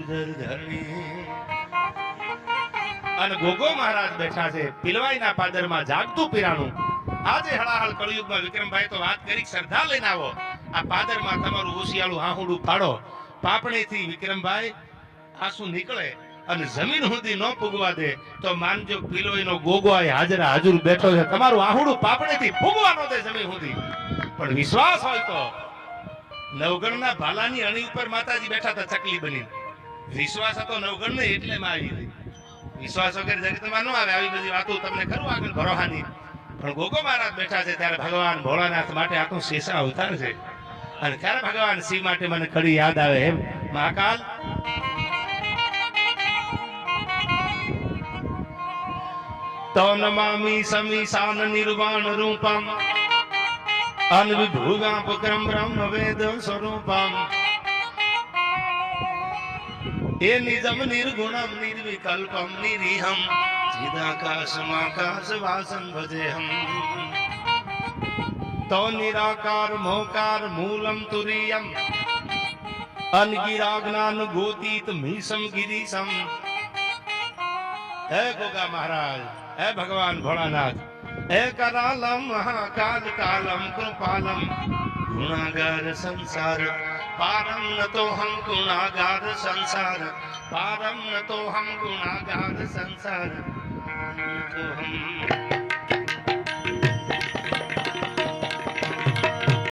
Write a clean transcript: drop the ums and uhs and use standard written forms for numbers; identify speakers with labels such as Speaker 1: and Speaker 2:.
Speaker 1: ગુર્જર ધરણી અને ગોગો મહારાજ બેઠા છે પિલવાઈના પાદરમાં જાગતું પીરાણું. આજે હળાહળ કળિયુગમાં વિક્રમભાઈ તો વાત કરી શ્રદ્ધા લઈને આવો આ પાદરમાં તમારું ઓશિયાળું આહુડું ફાડો પાપણીથી વિક્રમભાઈ આંસુ નીકળે અને જમીન સુધી ન પૂગવા દે તો માનજો પિલોઈનો ગોગો હાજરા હાજર બેઠો છે તમારું આહુડું પાપણીથી પૂગવા ન દે જમીન સુધી. પણ વિશ્વાસ હોય તો નવગણના ભાલાની અણી ઉપર માતાજી બેઠા હતા ચકલી બની. વિશ્વાસ હતો નવગણ ને એટલે માં આવી. વિશ્વાસ વગર જગતમાં ન આવે આવી બધી વાતો તમને કરું આગળ ભરોહાની. પણ ગોગો મહારાજ બેઠા છે ત્યારે ભગવાન ભોળાનાથ માટે આખું શેષા અવતાર છે. અને ત્યારે ભગવાન શિવ માટે મને કડી યાદ આવે એમ મહાકાલ તો નમામિ સમીશાન નિર્વાણ રૂપમ અનવિભુગાપક્રમ બ્રહ્મ વેદ સ્વરૂપમ એ નિજમ નિર્ગુણમ નિર્વિકલ્પમ નિરીહમ ચિદાકાશમાકાશ વાસન ભજેહમ તો નિરાકાર મોકાર મૂલમ તુરીયમ અનગિરાજ્ઞાન ગોતીત મીસમ ગિરીશમ. હે ગોગા મહારાજ, હે ભગવાન ભોળાનાથ, હે કરાલમ મહાકાલ કાલમ કૃપાલમ ગુણાગાર સંસાર પારમ નતો હમ ગુણાગાર સંસાર પારમ નતો હમ ગુણાગાર સંસાર નતો હમ